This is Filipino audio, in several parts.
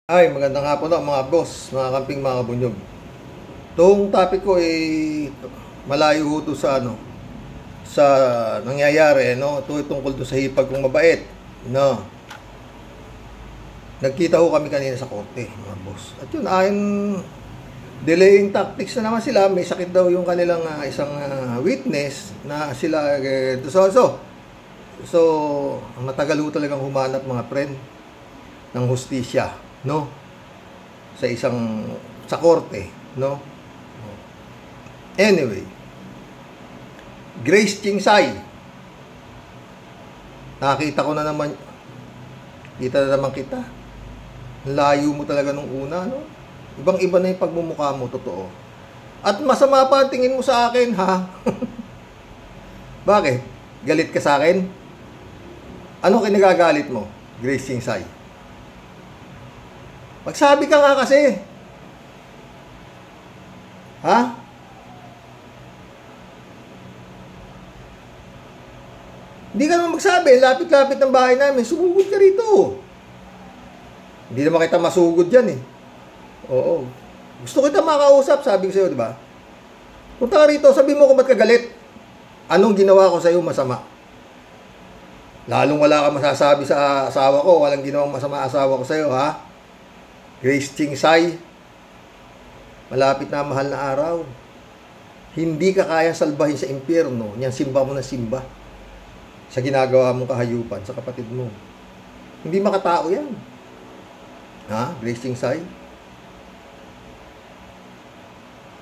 Ay, magandang hapon na mga boss, mga kamping, mga kabunyog. Itong topic ko ay malayo ho to sa sa nangyayari, no? Ito tungkol to sa hipag kong mabait, no? Nagkita ho kami kanina sa korte, mga boss. At yun, ayon delaying tactics na naman sila. May sakit daw yung kanilang isang witness na sila so matagal ho talagang humanap, mga friend, ng hustisya, no, sa korte, no. Anyway, Grace Chingsay, nakita ko na naman, kita na naman kita. Layo mo talaga nung una, no. Ibang-iba na yung pagmumukha mo, totoo. At masama pa tingin mo sa akin, ha? Bakit? Galit ka sa akin? Ano kinagagalit mo, Grace Chingsay? Magsabi ka nga kasi. Ha? Hindi ka naman magsabi. Lapit-lapit ng bahay namin. Sumugod ka rito. Hindi naman kita masugod dyan, eh. Oo. Gusto kita makausap, sabi ko sa'yo, di ba? Punta ka rito, sabi mo kung ba't ka galit. Anong ginawa ko sa'yo masama? Lalong wala ka masasabi sa asawa ko. Walang ginawang masama asawa ko sa'yo, ha? Grace Chingsay, malapit na mahal na araw. Hindi ka kaya salbahin sa impyerno, niyang simba mo na simba sa ginagawa mong kahayupan sa kapatid mo. Hindi makatao yan. Ha? Grace Chingsay?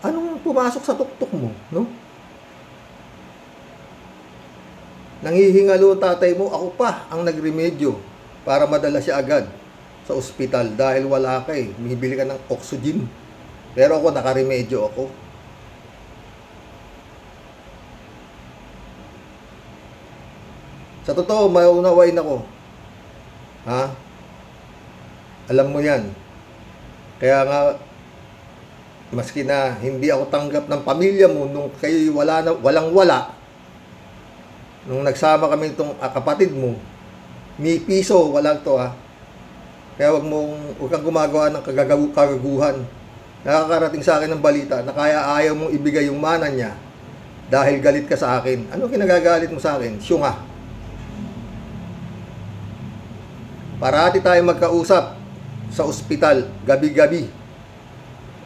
Anong pumasok sa tuktok mo, no? Nanghihingalo tatay mo, ako pa ang nagremedyo para madala siya agad sa ospital dahil wala ka, eh. Bibili ka ng oxygen. Pero ako, nakaremedyo ako. Sa totoo, maunawain ako. Ha? Alam mo yan. Kaya nga, maski na hindi ako tanggap ng pamilya mo nung kayo walang-wala, nung nagsama kami itong kapatid mo, ni piso, wala to, ha? Kaya huwag kang gumagawa ng kagaguhan. Nakakarating sa akin ng balita na kaya ayaw mong ibigay yung mana niya dahil galit ka sa akin. Ano kinagagalit mo sa akin? Syunga. Parati tayo magkausap sa ospital, gabi-gabi.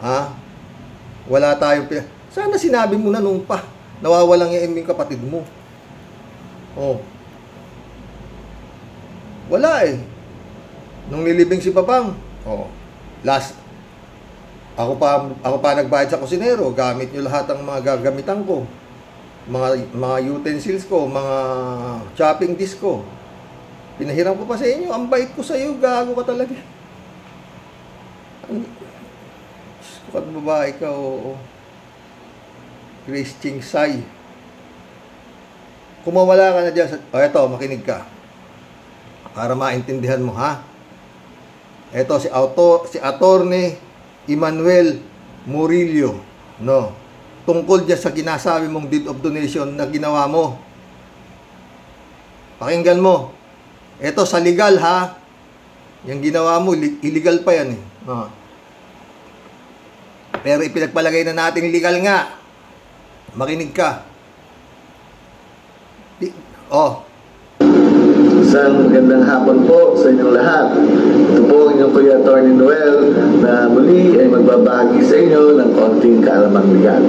Ha? Wala tayong sana sinabi mo na nung pa. Nawawalang yung kapatid mo. Oh. Wala, eh. Nung nilibing si Papang, ako pa nagbayad sa kusinero, gamit nyo lahat ang mga gagamitan ko, mga utensils ko, mga chopping disc ko. Pinahiram ko pa sa inyo, ang bait ko sa iyo, gago ka talaga. Sukat babae ka, oo. Grace Chingsay. Kumawala ka na dyan eto, makinig ka. Para maintindihan mo, ha? Ito si Attorney Emmanuel Murillo, no. Tungkol diyan sa ginasabi mong deed of donation na ginawa mo. Pakinggan mo. Ito sa legal, ha. Yung ginawa mo, illegal pa yan, eh. No. Pero ipinagpalagay na natin legal nga. Makinig ka. Isang magandang hapon po sa inyong lahat. Ito po ang inyong Kuya Attorney Noel na muli ay magbabahagi sa inyo ng konting kaalamang legal.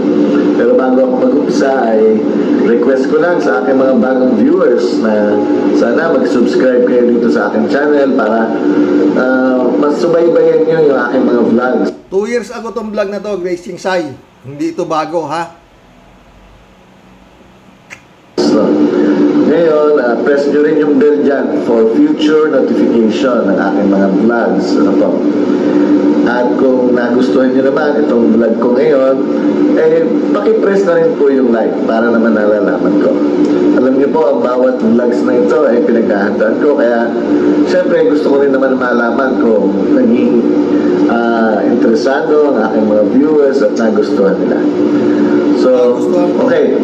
Pero bago ako mag-umpisa ay request ko lang sa aking mga bagong viewers na sana mag-subscribe kayo dito sa aking channel para mas subaybayan nyo yung aking mga vlogs. 2 years ago tong vlog na to, Grace Chingsay. Hindi ito bago, ha? Ngayon, press nyo rin yung bell dyan for future notification ng aking mga vlogs. At kung nagustuhan nyo naman itong vlog ko ngayon, pakipress na rin po yung like para naman nalalaman ko. Alam niyo po, ang bawat vlogs na ito ay pinaghahandaan ko. Kaya, syempre, gusto ko rin naman malaman kung naging interesado ang aking mga viewers at nagustuhan nila. So, okay.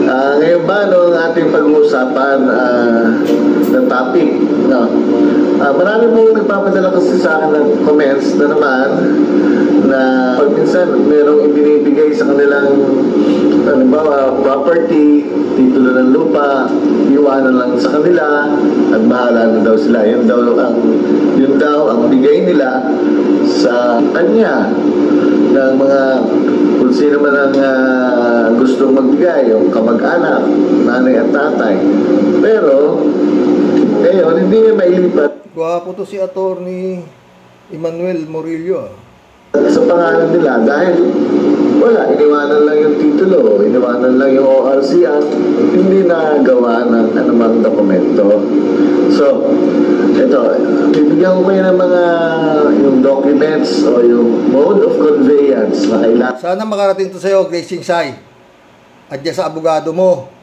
Ngayon ba, ang ating pag-uusapan na topic, no? Marami pong nagpapadala kasi sa akin ng comments na naman na pag minsan merong ibinibigay sa kanilang property, titulo ng lupa, iwanan lang sa kanila at bahala na daw sila. Yun daw ang bigay nila sa kanya ng mga kung sino man ang gustong magbigay, yung kamag-anak, nanay at tatay. Pero, ngayon, hindi niya mailipat. Gwapo to si Attorney Emmanuel Murillo. Sa pangalan nila, dahil wala, iniwanan lang yung titulo, iniwanan lang yung ORC at hindi nagawa ng anumang dokumento. So, ito, bibigyan ko kayo ng mga yung documents o yung mode of conveyance na kailangan. Sana makarating to sa'yo, Grace Singsay. At dyan sa abogado mo.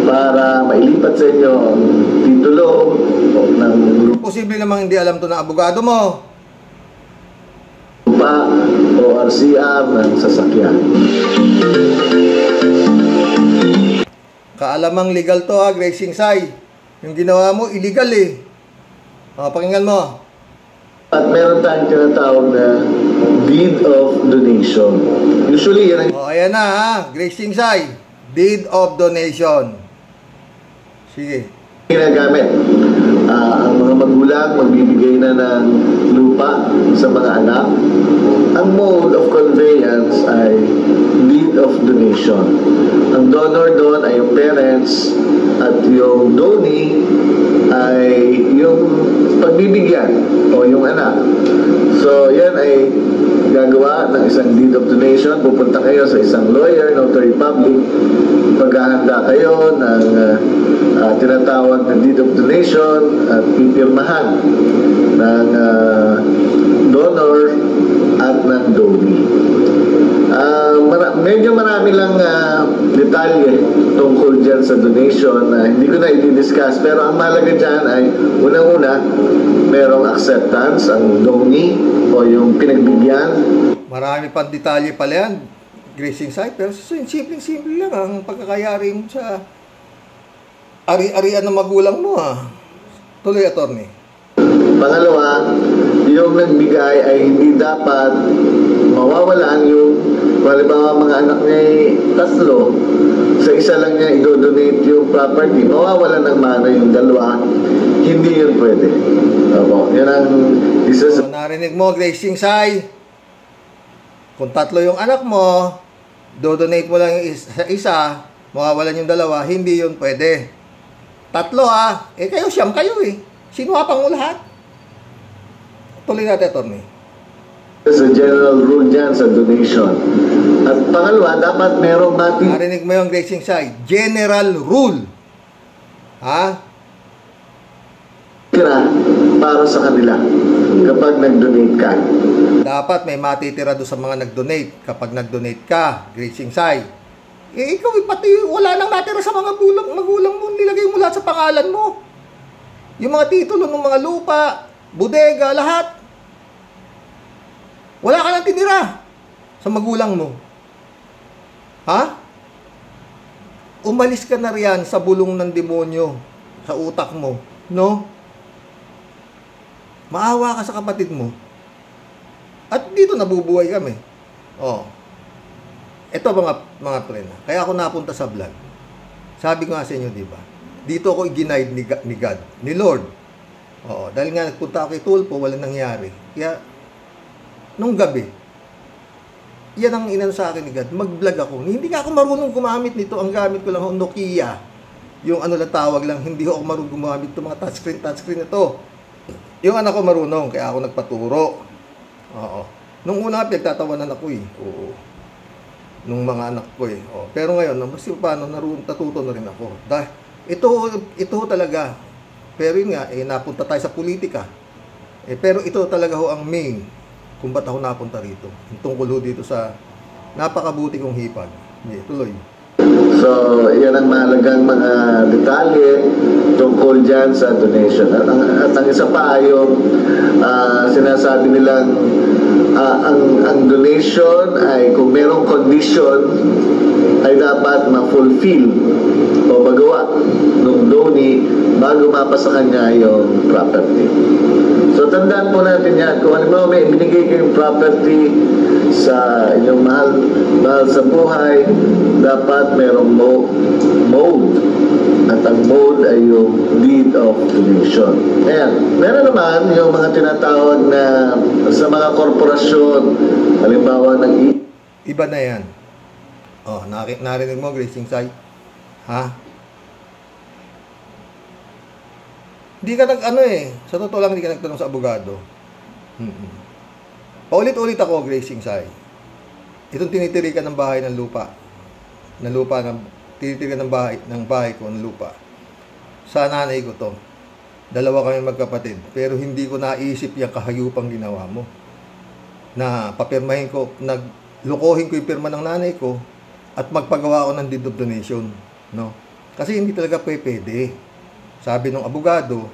Para mailipat sa inyo ang titulo ng posible namang hindi alam to ng abogado mo. Lupa o RCR ng sasakyan. Kaalamang legal to Grace Singsay. Yung ginawa mo, illegal eh. Pakinggan mo. At meron tayong tinatawag na deed of donation. Usually, yan ang Ayan na Grace Singsay. Deed of donation. Sige. Ginagamit. Ang mga magulang magbibigay na ng lupa sa mga anak. Ang mode of conveyance ay deed of donation. Ang donor doon ay yung parents at yung donee ay yung pagbibigyan o yung anak. So, yan ay gagawa ng isang deed of donation. Pupunta kayo sa isang lawyer, notary public. Paghahanda kayo ng tinatawag na deed of donation at pipirmahan ng donor at ng donee. Medyo marami lang detalye tungkol dyan sa donation na hindi ko na i-discuss, pero ang mahalaga dyan ay unang-una merong acceptance ang donee o yung pinagbigyan. Marami pang detalye pala yan, Grace Singsay, pero simple lang ang pagkakayari mo sa ari-arian ng magulang mo Tuloy, attorney. Pangalawa, yung nagbigay ay hindi dapat mawawalan yung halimbawa mga anak niya ay 3, sa isa lang niya i-donate yung property, mawawalan ng mana yung 2, hindi yun pwede. Yan ang isa sa... Narinig mo, Grace Singsay, kung 3 yung anak mo, do-donate mo lang yung isa, mawawalan yung 2, hindi yun pwede. 3 kayo siyam kayo sinuwapang mo lahat. Tuloy natin, attorney. Sa general rule dyan sa donation. At pangalawa, dapat merong narinig mo yung Grace Singsay, general rule. Para sa kanila kapag nag-donate ka. Dapat may matitira doon sa mga nag-donate kapag nag-donate ka, Grace Singsay. Ikaw pati wala nang natira sa mga magulang mo, nilagay mo lahat sa pangalan mo. Yung mga titulo ng mga lupa, bodega, lahat. Wala ka nang tinira sa magulang mo. Umalis ka na riyan sa bulong ng demonyo sa utak mo, no? Maawa ka sa kapatid mo. At dito nabubuhay kami. Ito mga friend. Kaya ako napunta sa vlog. Sabi ko nga sa inyo, di ba? Dito ako i-guide ni God, ni Lord. Dahil nga nagpunta ako kay Tulpo, walang nangyari. Kaya, nung gabi, yan ang inan sa akin ni God. Mag-vlog ako. Hindi nga ako marunong gumamit nito. Ang gamit ko lang ang Nokia. Yung tawag lang, hindi ako marunong gumamit ito. Mga touchscreen ito. Yung anak ko marunong, kaya ako nagpaturo. Nung una, pinagtatawanan ako Oo. Nung mga anak ko Pero ngayon, basta paano, natuto na rin ako. Dahil, ito talaga. Pero yun nga, napunta tayo sa politika. Pero ito talaga ang main kung ba't ako napunta rito. Tungkol dito sa napakabuti kong hipag. Tuloy. So, yan ang mahalagang mga detalye tungkol dyan sa donation. At ang isa pa ay yung sinasabi nilang ang donation ay kung merong condition ay dapat ma-fulfill o magawa ng donee bago mapasa kanya yung property. So, tandaan po natin yan. Kung halimbawa may binigay kayong property sa inyong mahal sa buhay, dapat merong mode. At ang mode ay yung deed of donation. Ayan. Meron naman yung mga tinatawag na sa mga korporasyon, halimbawa ng iba na yan. Oh, narinig mo, Gracing Sai? Ha? Hindi ka sa totoo lang, hindi ka nagtanong sa abogado. Paulit-ulit ako, Gracing Sai. Itong tinitirikan ng bahay ng lupa. Tinitirikan ng bahay ko ng lupa. Sa nanay ko to. Dalawa kami magkapatid. Pero hindi ko naisip yung kahayupang ginawa mo. Na papirmahin ko, naglukohin ko yung pirma ng nanay ko at magpagawa ko ng deed of donation. No? Kasi hindi talaga pwede. Sabi ng abogado,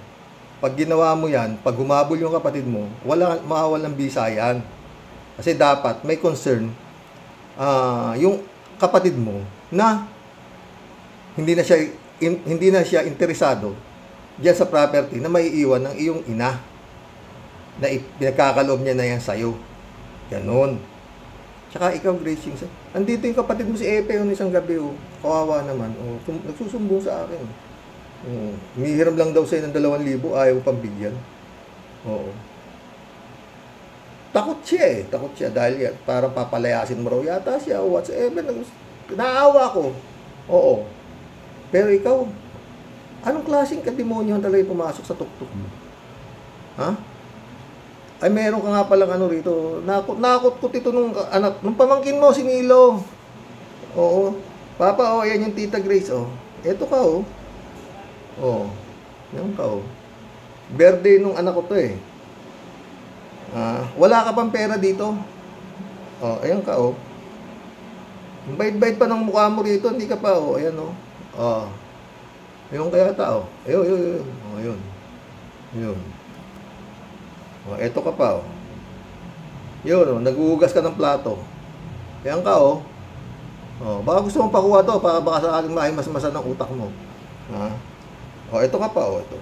pag ginawa mo yan, pag humabol yung kapatid mo, mawawalang bisa yan. Kasi dapat may concern yung kapatid mo na hindi na siya interesado diyan sa property na maiiwan ng iyong ina na pinagkakaloob niya na yan sa'yo. Ganon. Tsaka ikaw, Gracing, andito yung kapatid mo si Epe yung isang gabi, kawawa naman, nagsusumbong sa akin. Mihiram lang daw sa'yo ng 2,000, ayaw pambigyan. Oo. Takot siya dahil yan, parang papalayasin mo raw yata siya o whatsoever. Naawa ko. Oo. Pero ikaw, anong klaseng kademonyo talaga pumasok sa tuktok mo? Ha? Ay, meron ka nga palang rito. Nakot ito nung pamangkin mo, si Nilo. Oo. Papa, yan yung Tita Grace, Eto ka, yan ka, Birthday nung anak ko to, wala ka pang pera dito. Ayan ka, bait-bait pa ng mukha mo rito, hindi ka pa, ayan, Ayun kaya tao. Ayun. Eto ka pa, Yun, naghuhugas ka ng plato. Ayan ka, baka gusto mong pakuha to, baka sakaling mahimas-masa ng utak mo. Eto ka pa, ito.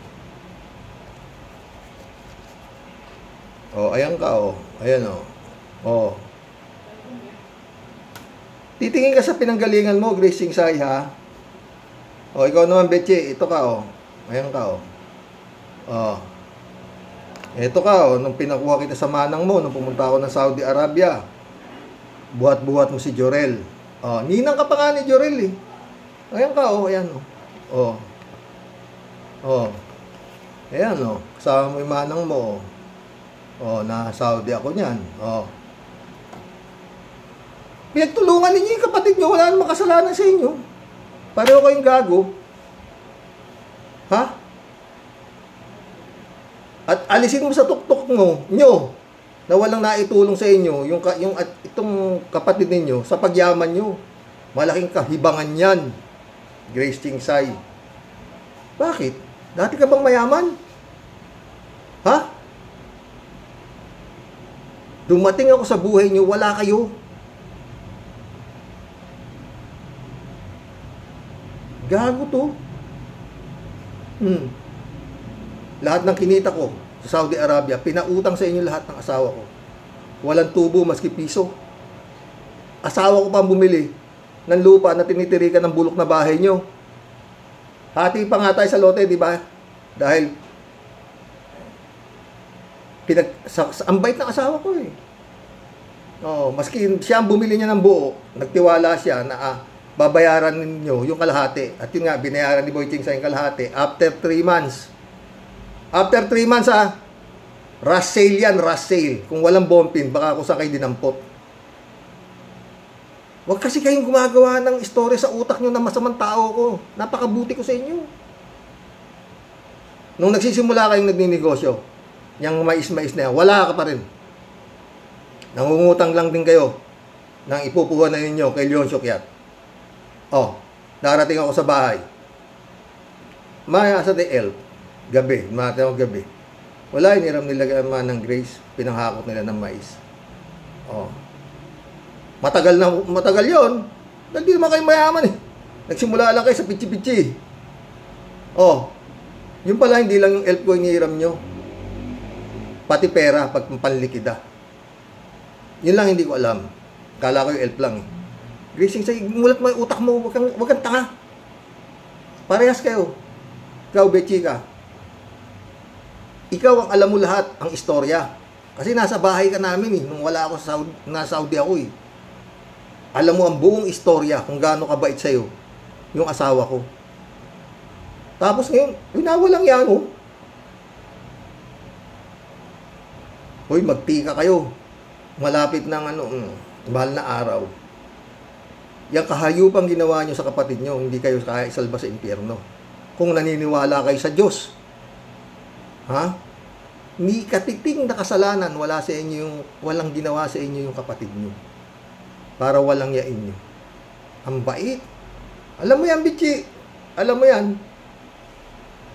Ayan ka, Ayan, Titingin ka sa pinanggalingan mo, Gracing Sai, ha? Ikaw naman, Betche, ito ka, Ayan ka, Ito ka, nung pinakuha kita sa manang mo, nung pumunta ako ng Saudi Arabia, buhat-buhat mo si Jorel. Ninang ka pa nga ni Jorel, Ayan ka, ayan, Ayan, kasama mo yung manang mo, na Saudi ako niyan, Pinagtulungan ninyo yung kapatid nyo, wala namang kasalanan sa inyo. Pareho kayong gago. Ha? At alisin mo sa tuktok nyo na walang naitulong sa inyo itong kapatid ninyo sa pagyaman nyo. Malaking kahibangan yan, Gracing Sai. Bakit? Dati ka bang mayaman? Ha? Dumating ako sa buhay nyo, wala kayo. Gago to. Lahat ng kinita ko sa Saudi Arabia, pinautang sa inyo lahat ng asawa ko. Walang tubo, maski piso. Asawa ko pa bumili ng lupa na tinitirikan ng bulok na bahay nyo. Hati pa nga tayo sa lote, di ba? Dahil ang bait ng asawa ko, maski siya ang bumili niya ng buo, nagtiwala siya na babayaran ninyo yung kalahati. At yun nga, binayaran ni Boy Ching sa yung kalahati after 3 months. After 3 months, rush sale yan, rush sale. Kung walang bompin, baka ako sa kayo dinampot. Huwag kasi kayong gumagawa ng istorya sa utak nyo na masamang tao ko. Napakabuti ko sa inyo. Nung nagsisimula kayong nagninegosyo, yung mais-mais na yan, wala ka pa rin. Nangungutang lang din kayo ng ipupuha na ninyo kay Leon Sokyat. Darating ako sa bahay. Maya sa the elf. Gabi. Mati ako gabi. Wala, iniram nila ng Grace. Pinanghakot nila ng mais. Oh. Matagal yon. Dahil di naman kayo mayaman eh. Nagsimula lang kayo sa pichi-pichi. Oh. Yung pala, hindi lang yung elf ko iniram nyo. Pati pera, pag panlikida. Yun lang hindi ko alam. Kala ko yung elf lang eh. Grace, mulat mo yung utak mo. Huwag kang tanga. Parehas kayo. Ikaw, Betchika. Ikaw ang alam mo lahat, ang istorya. Kasi nasa bahay ka namin eh. Nung wala ako sa Saudi, nasa Saudi ako eh. Alam mo ang buong istorya kung gaano kabait sa'yo yung asawa ko. Tapos ngayon, winawalang yan oh. Hoy, magtika kayo. Malapit ng mahal na araw. Yung kahayupang ginawa nyo sa kapatid nyo, hindi kayo kaya isalba sa impyerno. Kung naniniwala kayo sa Diyos. Ha? Ni katiting na kasalanan wala sa inyo yung walang ginawa sa inyo yung kapatid nyo. Para walang yain nyo. Ang bait. Alam mo yan, Bitchi. Alam mo yan.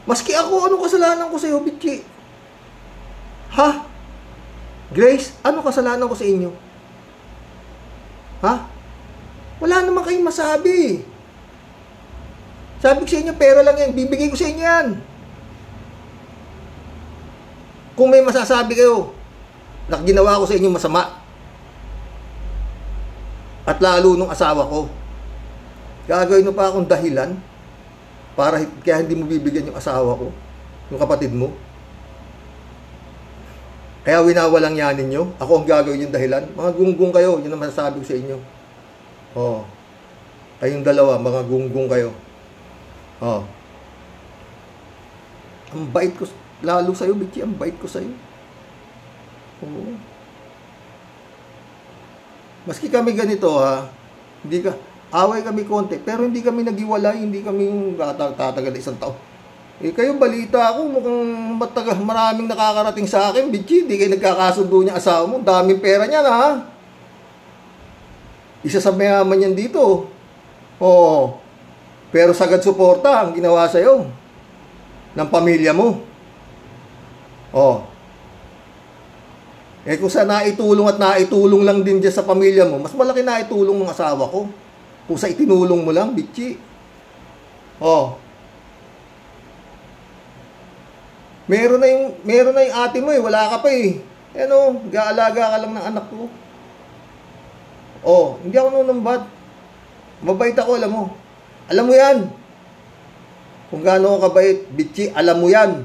Maski ako, anong kasalanan ko sa iyo, Bitchi? Ha? Grace, anong kasalanan ko sa inyo? Ha? Wala naman kayong masabi. Sabi ko sa inyo, pera lang yan. Bibigay ko sa inyo yan. Kung may masasabi kayo na ginawa ko sa inyo masama, at lalo nung asawa ko, gagawin mo pa akong dahilan para kaya hindi mo bibigyan yung asawa ko, yung kapatid mo. Kaya winawalang yan ninyo. Ako ang gagawin yung dahilan. Mga gunggong kayo, yun ang masasabi ko sa inyo. Oh. Kayong dalawa, mga gunggong kayo. Oh. Ang bait ko, lalo sa'yo, Bitchi, ang bait ko sa'yo. Oo. Maski kami ganito, ha, hindi ka, away kami konti, pero hindi kami naghiwalay, hindi kami yung tatagal isang taon. Eh, kayo, balita ako, mukhang maraming nakakarating sa akin, Bitchi, hindi kayo nagkakasundo niya asawa mo, daming pera niya na, ha. Isa sa mayaman yan dito. Oo. Pero sagad suporta ang ginawa sa'yo ng pamilya mo. Oh. Eh kung sa naitulong at naitulong lang din dyan sa pamilya mo, mas malaki naitulong ng asawa ko. Kung sa itinulong mo lang, Bitchi. Oh. Meron na yung ate mo eh, wala ka pa eh. Ano, gaalaga ka lang ng anak ko. Oh, hindi ako nunumbat. Mabait ako, alam mo. Alam mo yan. Kung gaano ako kabait, Bitchi, alam mo yan.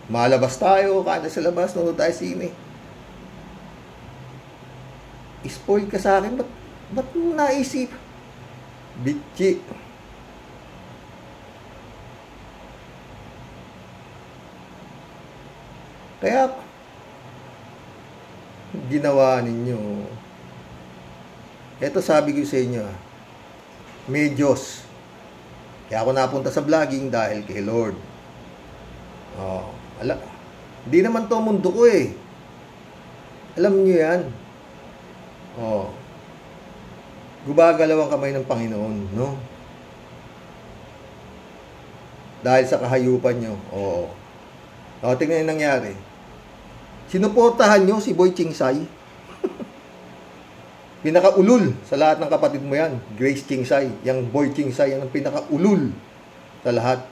Malabas tayo, kada sa labas, nunod tayo sine. Spoiled ka sa akin, ba't mo naisip? Bitchi. Kaya, ginawa ninyo. Ito sabi ko sa inyo, may Diyos. Kaya ako napunta sa vlogging dahil kay Lord. Oh. Hindi naman to mundo ko eh. Alam niyo yan. Oh. Gumagalaw ang kamay ng Panginoon, no? Dahil sa kahayupan nyo. Oo. O, tingnan yung nangyari. Sinuportahan nyo si Boy Chingsay. Pinakaulul sa lahat ng kapatid mo yan. Grace Chingsay. Yang Boy Chingsay, yan ang pinakaulul sa lahat.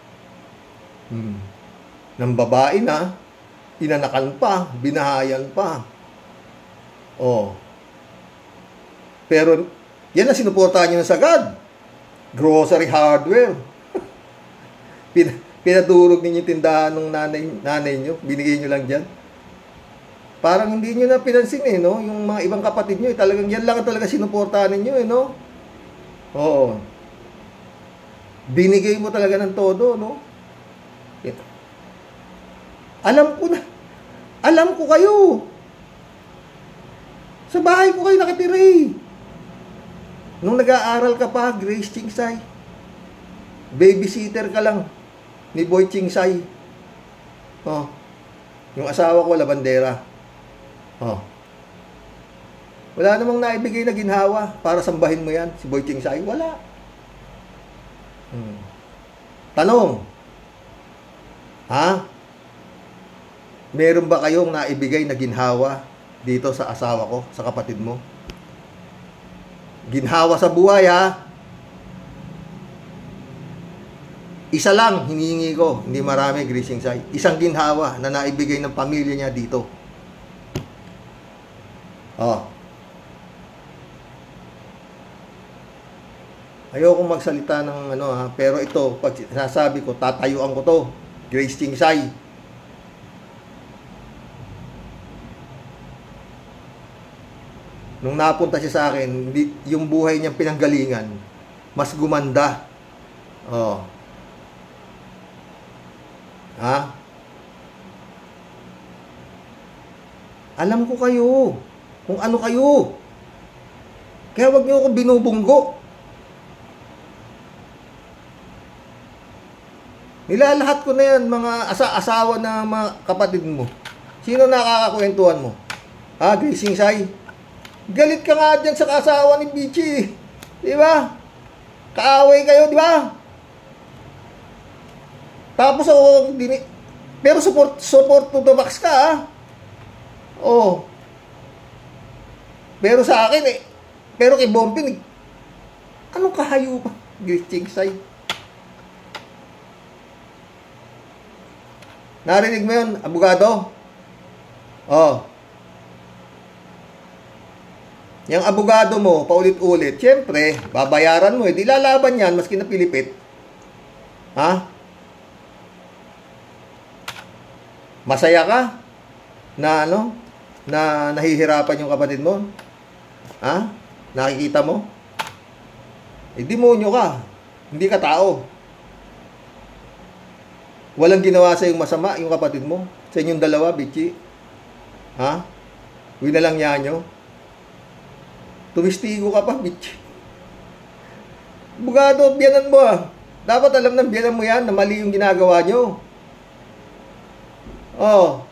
Ng babae na, inanakan pa, binahayan pa. Oh. Pero, yan ang sinuportahan nyo ng sagad. Grocery hardware. Pinadurog ninyo yung tindahan ng nanay nyo. Binigay nyo lang dyan. Parang hindi nyo na pinansin eh, no? Yung mga ibang kapatid nyo, talagang yan lang talaga sinuportahan ninyo eh, no? Oo. Binigay mo talaga ng todo, no? Alam ko na. Alam ko kayo. Sa bahay ko kayo nakatira eh. Nung nag-aaral ka pa, Grace Chingsay, babysitter ka lang ni Boy Chingsay. Oh. Yung asawa ko, labandera. Oh. Wala namang naibigay na ginhawa para sambahin mo yan, si Boy Chingsay. Wala. Tanong. Ha? Meron ba kayong naibigay na ginhawa dito sa asawa ko, sa kapatid mo? Ginhawa sa buhay, ha? Isa lang hinihingi ko, hindi marami, Grace Chingsay. Isang ginhawa na naibigay ng pamilya niya dito. Oh. Ayokong magsalita ng ano, ha, pero ito, pag sinasabi ko, tatayuan ko to, Grace Chingsay. Nung napunta siya sa akin, yung buhay niyang pinanggalingan, mas gumanda. Oh. Ha? Alam ko kayo, kung ano kayo. Kaya wag niyo ako binubunggo. Nilalahat ko na yan, mga asawa na mga kapatid mo. Sino nakakakwentuhan mo? Ha, Grace Chingsay? Galit ka nga dyan sa asawa ni Bichi. Di ba? Kaaway kayo, di ba? Tapos ako, pero support to the max ka, ha? Oh. Pero sa akin, pero kay Bompin, anong kahayupan? Grace Chingsay. Narinig mo yun, abogado? Oh. Yung abogado mo, paulit-ulit, siyempre, babayaran mo, di lalaban yan, maski na pilipit. Ha? Masaya ka na ano, na nahihirapan yung kapatid mo? Ha? Nakikita mo? Demonyo ka. Hindi ka tao. Walang ginawa sa yung masama yung kapatid mo. Sa inyong dalawa, Bichi. Ha? Winalang niya nyo. Tumistigo ka pa, Bichi. Bugado, biyanan mo, ah. Dapat alam ng biyanan mo yan na mali yung ginagawa nyo. Oh.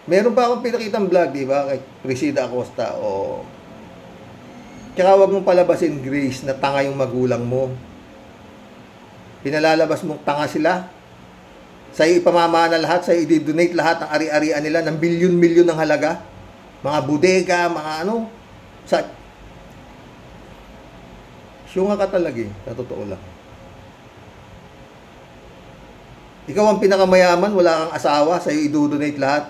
Meron pa akong pinakitang vlog, di ba? Kay Crisida Acosta. Oh. Tsaka huwag mong palabasin, Grace, na tanga yung magulang mo. Pinalalabas mong tanga sila. Sa'yo ipamamana lahat, sa'yo i-donate lahat ng ari-arian nila ng bilyon-milyon ng halaga. Mga bodega, mga ano. Syunga ka talaga, sa totoo lang. Ikaw ang pinakamayaman, wala kang asawa, sa'yo i-donate lahat.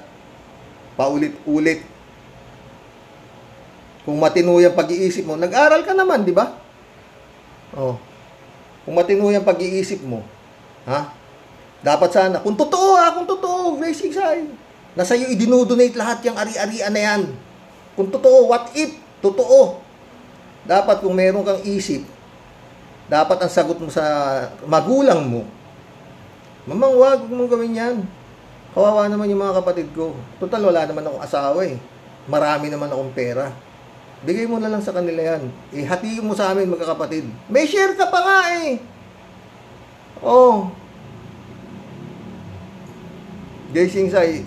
Paulit-ulit. Kung matino yung pag-iisip mo, nag-aral ka naman, di ba? Oh. Kung matino yung pag-iisip mo, ha? Dapat sana, kung totoo, Grace Chingsay, na sa'yo i-donate lahat yung ari-arian na yan. Kung totoo, what if? Totoo. Dapat kung meron kang isip, dapat ang sagot mo sa magulang mo, Mamang, wag mong gawin yan. Kawawa naman yung mga kapatid ko. Total, wala naman akong asawa eh. Marami naman akong pera. Bigay mo na lang sa kanila yan. Hatiin mo sa amin, magkakapatid. May share ka pa nga eh. Oh. Grace Chingsay,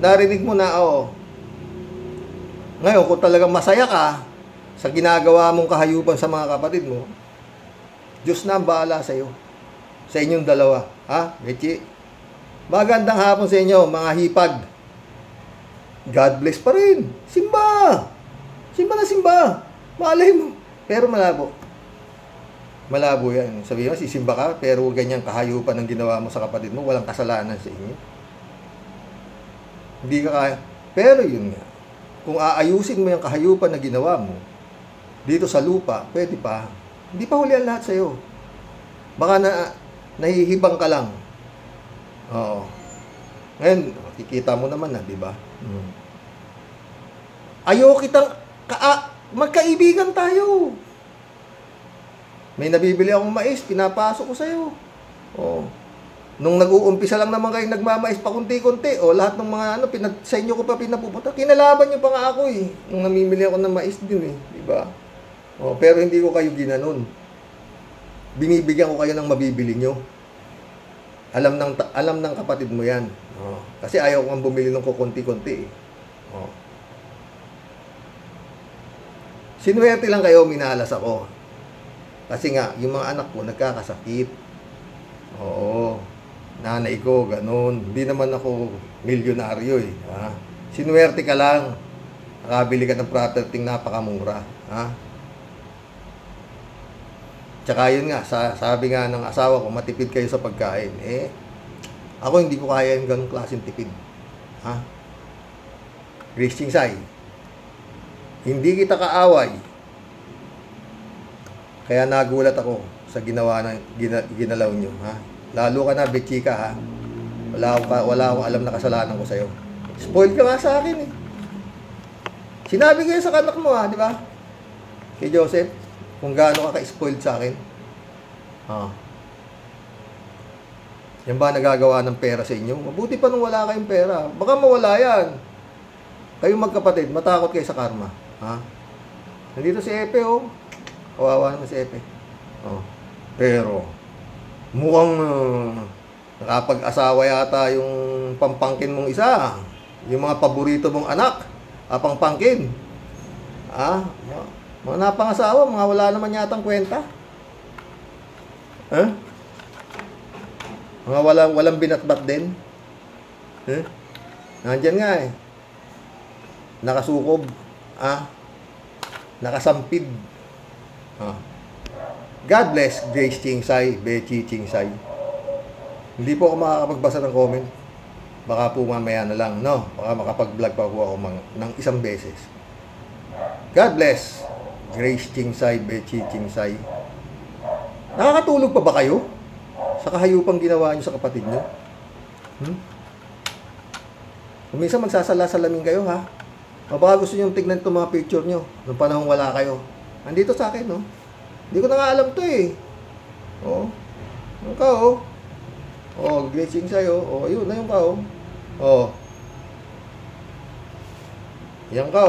narinig mo na, oh. Ngayon, kung talagang masaya ka sa ginagawa mong kahayupan sa mga kapatid mo, Diyos na ang bahala sa'yo. Sa inyong dalawa. Ha? Mechi? Magandang hapon sa inyo, mga hipag. God bless pa rin. Simba! Simba na simba. Malay mo. Pero malabo. Malabo yan. Sabihin mo, sisimba ka, pero ganyang kahayupan ang ginawa mo sa kapatid mo, walang kasalanan sa inyo. Hindi ka kaya. Pero yun nga. Kung aayusin mo yung kahayupan na ginawa mo, dito sa lupa, pwede pa. Hindi pa huli ang lahat sa'yo. Baka nahihibang ka lang. Oo. Ngayon, makikita mo naman na, di ba? Ayaw kitang magkaibigan tayo. May nabibili akong mais, pinapasok ko sa'yo. Oo. Nung nag-uumpisa lang naman kayo nagmamais pa kunti-kunti, lahat ng mga sa inyo ko pa pinapupunta, kinalaban nyo pa nga ako eh. Nung namimili ako ng mais din eh, di ba? Pero hindi ko kayo ginanon. Binibigyan ko kayo ng mabibili nyo. Alam ng kapatid mo yan. Kasi ayaw kong bumili ng kukunti-kunti eh. Sinuwerte lang kayo, minalas ako. Kasi nga, yung mga anak ko nagkakasakit. Oo. Nanay ko, ganun. Hindi naman ako milyonaryo eh. Ha? Sinuwerte ka lang. Nakabili ka ng property napakamura. Ha? Tsaka yun nga, sabi nga ng asawa ko, matipid kayo sa pagkain. Eh, ako hindi ko kaya yung ganung klaseng tipid. Ha? Grace Chingsay, hindi kita kaaway. Kaya nagulat ako sa ginalaw nyo. Ha? Lalo ka na, Bechika, ha? Wala akong alam na kasalanan ko sa'yo. Spoiled ka nga sa akin, eh. Sinabi ko yun sa kanak mo, ha? Di ba? Kay Joseph, kung gaano ka ka-spoiled sa akin. Yan ba nagagawa ng pera sa inyo? Mabuti pa nung wala kayong pera. Baka mawala yan. Kayong magkapatid, matakot kayo sa karma. Ha? Nandito si Epe, oh. Kawawa naman si Epe. Pero, mukhang nakapag-asawa yata yung pampangkin mong isa. Yung mga paborito mong anak. Pangpangkin. Mga napangasawa, mga wala naman yatang kwenta. Mga walang binatbat din. Nandyan nga eh. Nakasukob. Nakasampid. God bless Grace Chingsay, Bechi Chingsay. Hindi po ako makakapagbasa ng comment. Baka po mamaya na lang, no? Baka makapag-vlog pa po ako ng isang beses. God bless Grace Chingsay, Bechi Chingsay. Nakakatulog pa ba kayo sa kahayupang ginawa nyo sa kapatid nyo? Kung minsan magsasala-salamin kayo, ha? Baka gusto nyo tignan itong mga picture nyo nung panahon wala kayo. Nandito sa akin, no? Hindi ko na nga alam to, eh. Yung ka, Grace Chingsay, yun na yung ka, yan ka,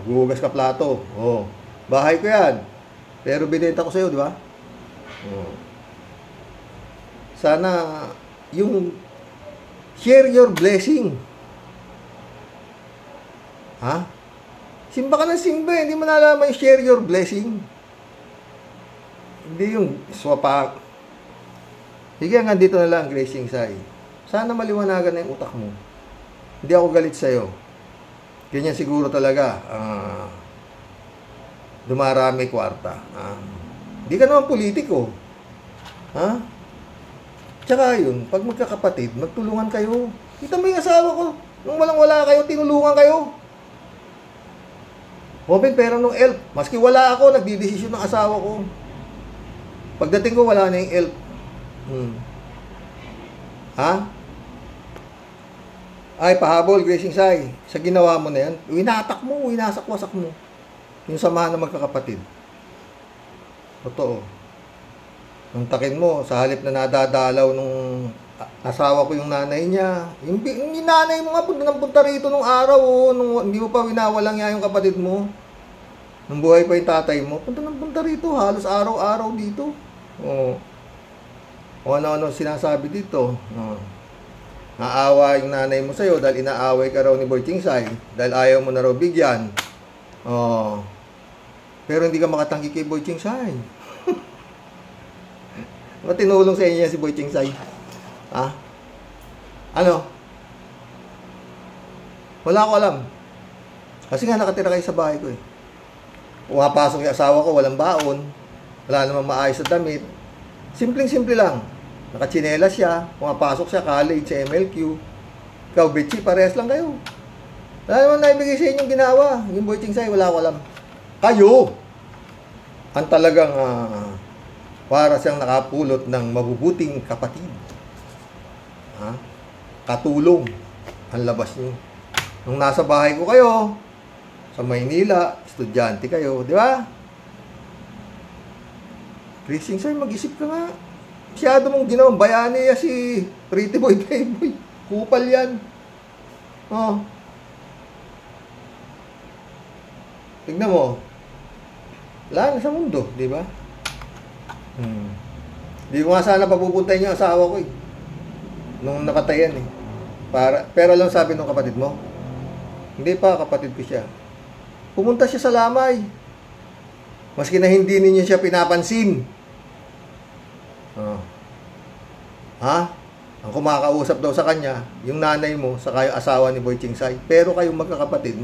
gugugas ka plato. Bahay ko yan. Pero binenta ko sa'yo, di ba? Sana, yung share your blessing. Ha? Simba ka ng simba, hindi mo nalaman yung share your blessing. Hindi yung swapa. Sige, hanggang dito na lang, Grace Chingsay. Sana maliwanagan na yung utak mo. Hindi ako galit sa'yo. Ganyan siguro talaga. Dumarami kwarta. Hindi ka naman politiko. Ha? Tsaka yun, pag magkakapatid, magtulungan kayo. Kita mo yung asawa ko. Nung walang-wala kayo, tinulungan kayo. Open pera nung elf. Maski wala ako, nagdidesisyon ng asawa ko. Pagdating ko, wala na yung elf. Ha? Ay, pahabol, Grace Chingsay. Sa ginawa mo na yan, winatak mo, winasak-wasak mo. Yung samahan ng magkakapatid. Totoo. Nung takin mo, sa halip na nadadalaw nung asawa ko yung nanay niya. Yung nanay mo nga, punta rito nung araw, nung hindi mo pa winawalang niya yung kapatid mo. Nung buhay pa yung tatay mo, punta rito, halos araw-araw dito. O ano-ano sinasabi dito. Naawa yung nanay mo sa'yo dahil inaaway ka raw ni Boy Chingsay dahil ayaw mo na raw bigyan. Pero hindi ka makatanggi kay Boy Chingsay. Matinulong sa inyo si Boy Chingsay. Ano? Wala ko alam. Kasi nga nakatira kayo sa bahay ko eh. Pumapasok yung asawa ko, walang baon. Wala namang maayos na damit. Simpleng-simple lang. Nakachinelas siya, pumapasok siya, college, sa MLQ. Ikaw, Bechi, parehas lang kayo. Wala naman naibigay sa inyong ginawa. Yung Boy Chingsay, wala ko alam. Kayo! Ang talagang para siyang nakapulot ng mabubuting kapatid. Katulong ang labas niyo. Nung nasa bahay ko kayo, sa Maynila, estudyante kayo, di ba? Grace Chingsay, mag-isip ka nga. Masyado mong ginawang bayani si Pretty Boy Playboy. Kupal yan. Tignan mo. Wala na sa mundo, di ba? Di ko nga sana papupuntahin yung asawa ko eh. Nung nakatayan eh. Pero lang sabi ng kapatid mo, hindi pa kapatid ko siya. Pumunta siya sa lamay. Maski na hindi ninyo siya pinapansin. Ha? Ang kumakausap daw sa kanya, yung nanay mo, sa kayo asawa ni Boy Chingsay. Pero kayong magkakapatid,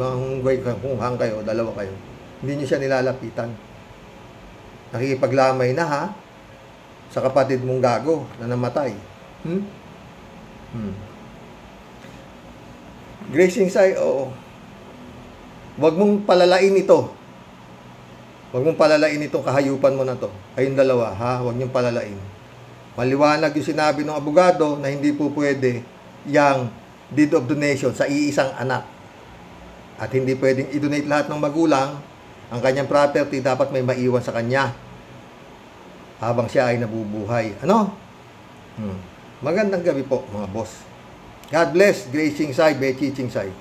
kung hang kayo, dalawa kayo, hindi nyo siya nilalapitan. Nakikipaglamay na ha, sa kapatid mong gago na namatay. Grace Chingsay, oo. Huwag mong palalain ito. Huwag mong palalain itong kahayupan mo na to. Kayong dalawa, ha? Huwag niyong palalain. Maliwanag yung sinabi ng abogado na hindi po pwede yung deed of donation sa iisang anak. At hindi pwedeng i-donate lahat ng magulang. Ang kanyang property dapat may maiwan sa kanya habang siya ay nabubuhay. Ano? Magandang gabi po, mga boss. God bless, Grace Chingsay, Becky Chingsay.